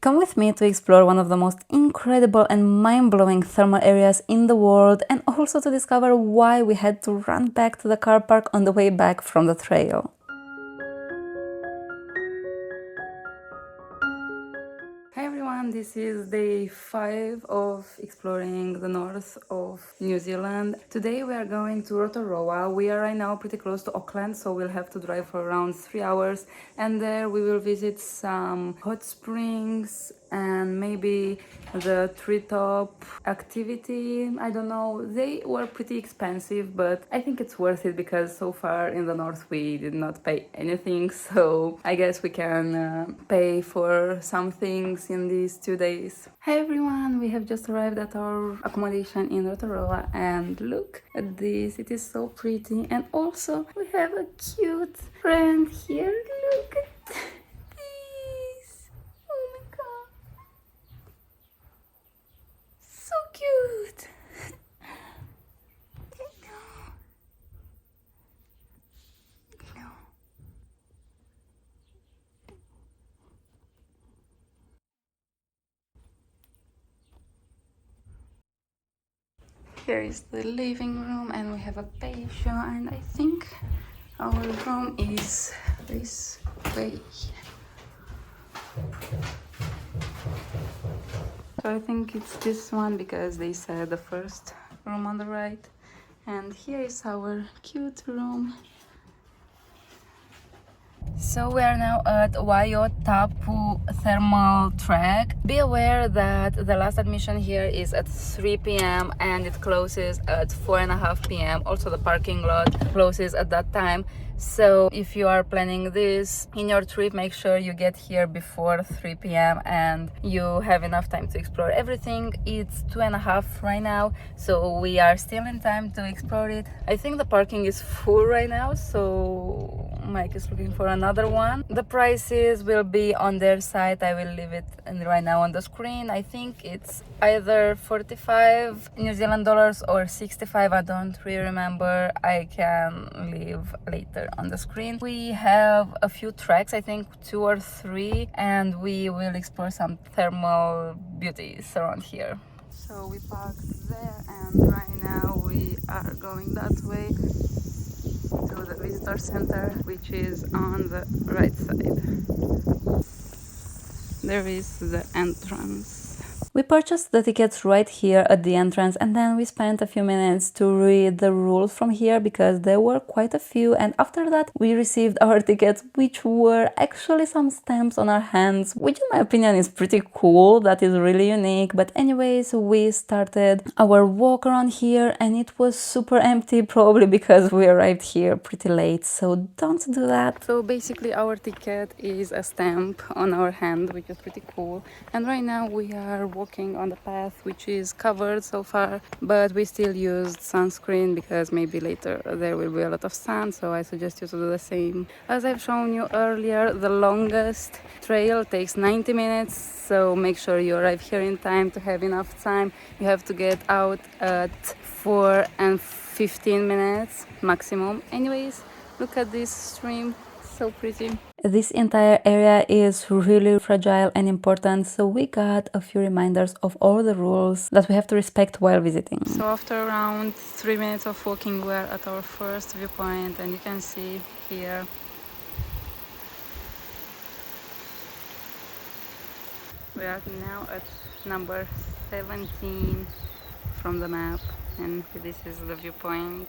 Come with me to explore one of the most incredible and mind-blowing thermal areas in the world, and also to discover why we had to run back to the car park on the way back from the trail. Hi everyone, this is day 5 of exploring the north of New Zealand. Today we are going to Rotoroua. We are right now pretty close to Auckland, so we'll have to drive for around 3 hours, and there we will visit some hot springs and maybe the treetop activity. I don't know, they were pretty expensive, but I think it's worth it because so far in the north we did not pay anything, so I guess we can pay for some things in these 2 days. Hi everyone, we have just arrived at our accommodation in Rotorua, and look at this, it is so pretty, and also we have a cute friend here. Look at this, oh my god, so cute. Here is the living room, and we have a patio, and I think our room is this way. So I think it's this one because they said the first room on the right. And here is our cute room. So we are now at Wai-O-Tapu Thermal Track. Be aware that the last admission here is at 3 p.m. and it closes at 4:30 p.m. Also the parking lot closes at that time. So if you are planning this in your trip, make sure you get here before 3 p.m. and you have enough time to explore everything. It's 2:30 right now, so we are still in time to explore it. I think the parking is full right now, so Mike is looking for another one. The prices will be on their site. I will leave it right now on the screen. I think it's either 45 New Zealand dollars or 65. I don't really remember. I can leave later on the screen. We have a few tracks, I think 2 or 3, and we will explore some thermal beauties around here. So we parked there, and right now we are going that way to the visitor center, which is on the right side. There is the entrance. We purchased the tickets right here at the entrance, and then we spent a few minutes to read the rules from here because there were quite a few, and after that we received our tickets, which were actually some stamps on our hands, which in my opinion is pretty cool. That is really unique. But anyways, we started our walk around here, and it was super empty, probably because we arrived here pretty late, so don't do that. So basically our ticket is a stamp on our hand, which is pretty cool. And right now we are walking on the path, which is covered so far, but we still used sunscreen because maybe later there will be a lot of sun, so I suggest you to do the same. As I've shown you earlier, the longest trail takes 90 minutes, so make sure you arrive here in time to have enough time. You have to get out at 4 and 15 minutes maximum. Anyways, look at this stream, so pretty. This entire area is really fragile and important, so we got a few reminders of all the rules that we have to respect while visiting. So after around 3 minutes of walking, we're at our first viewpoint, and you can see here we are now at number 17 from the map, and this is the viewpoint.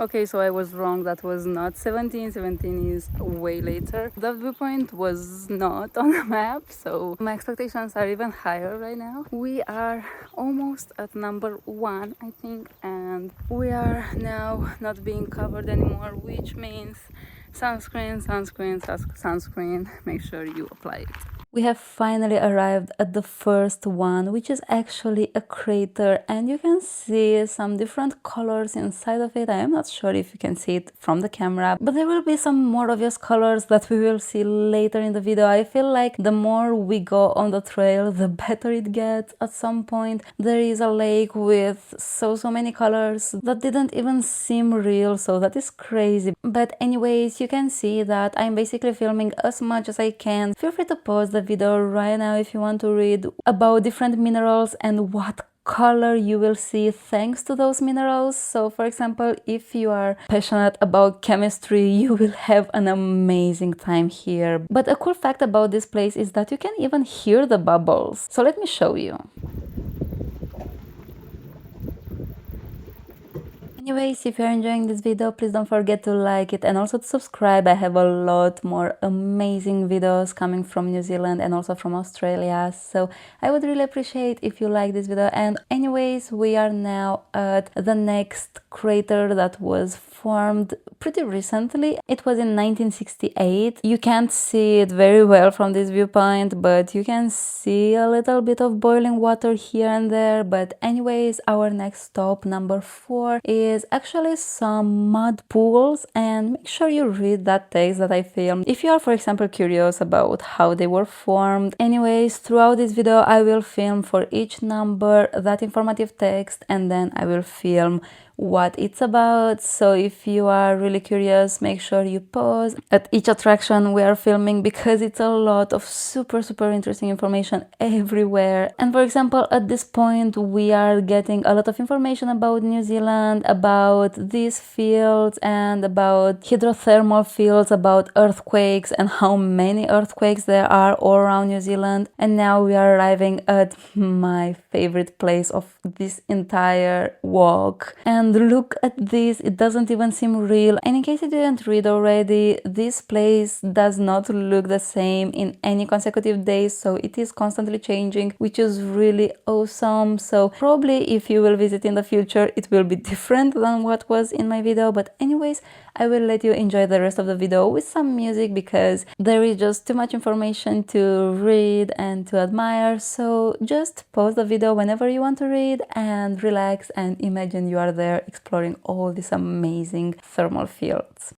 Okay, so I was wrong, that was not 17, 17 is way later. The viewpoint was not on the map, so my expectations are even higher right now. We are almost at number 1, I think, and we are now not being covered anymore, which means sunscreen, sunscreen, sunscreen. Make sure you apply it. We have finally arrived at the first one, which is actually a crater, and you can see some different colors inside of it. I am not sure if you can see it from the camera, but there will be some more obvious colors that we will see later in the video. I feel like the more we go on the trail, the better it gets. At some point there is a lake with so many colors that didn't even seem real, so that is crazy. But anyways, you can see that I'm basically filming as much as I can. Feel free to pause the video right now if you want to read about different minerals and what color you will see thanks to those minerals. So for example, if you are passionate about chemistry, you will have an amazing time here. But a cool fact about this place is that you can even hear the bubbles. So let me show you. Anyways, if you're enjoying this video, please don't forget to like it and also to subscribe. I have a lot more amazing videos coming from New Zealand and also from Australia, so I would really appreciate if you like this video. And anyways, we are now at the next crater that was formed pretty recently. It was in 1968. You can't see it very well from this viewpoint, but you can see a little bit of boiling water here and there. But anyways, our next stop, number 4, is actually some mud pools, and make sure you read that text that I filmed if you are, for example, curious about how they were formed. Anyways, throughout this video I will film for each number that informative text, and then I will film what it's about. So if you are really curious, make sure you pause at each attraction we are filming, because it's a lot of super interesting information everywhere. And for example, at this point we are getting a lot of information about New Zealand, about these fields and about hydrothermal fields, about earthquakes and how many earthquakes there are all around New Zealand. And now we are arriving at my favorite place of this entire walk. And look at this, it doesn't even seem real. And in case you didn't read already, this place does not look the same in any consecutive days, so it is constantly changing, which is really awesome. So probably if you will visit in the future, it will be different than what was in my video. But anyways, I will let you enjoy the rest of the video with some music, because there is just too much information to read and to admire. So just pause the video whenever you want to read and relax and imagine you are there exploring all these amazing thermal fields.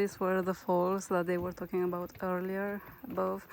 these were the falls that they were talking about earlier above.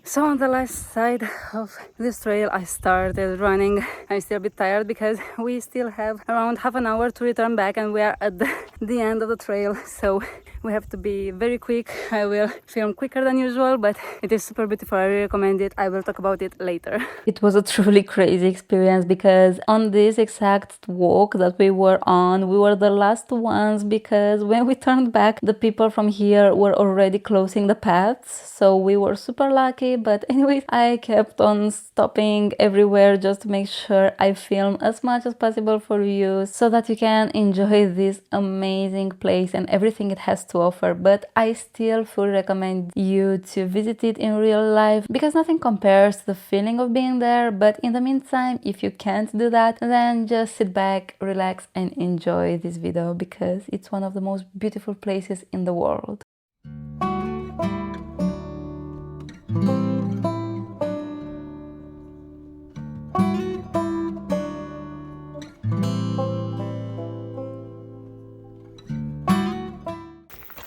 So on the last side of this trail I started running. I'm still a bit tired because we still have around half an hour to return back and we are at the end of the trail, so we have to be very quick. I will film quicker than usual, but it is super beautiful. I really recommend it. I will talk about it later. It was a truly crazy experience because on this exact walk that we were on, we were the last ones because when we turned back, the people from here were already closing the paths, so we were super lucky. But anyways, I kept on stopping everywhere just to make sure I film as much as possible for you so that you can enjoy this amazing place and everything it has to offer. But I still fully recommend you to visit it in real life because nothing compares to the feeling of being there. But in the meantime, if you can't do that, then just sit back, relax and enjoy this video because it's one of the most beautiful places in the world.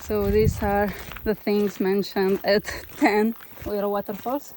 So these are the things mentioned at 10 Waiotapu waterfalls.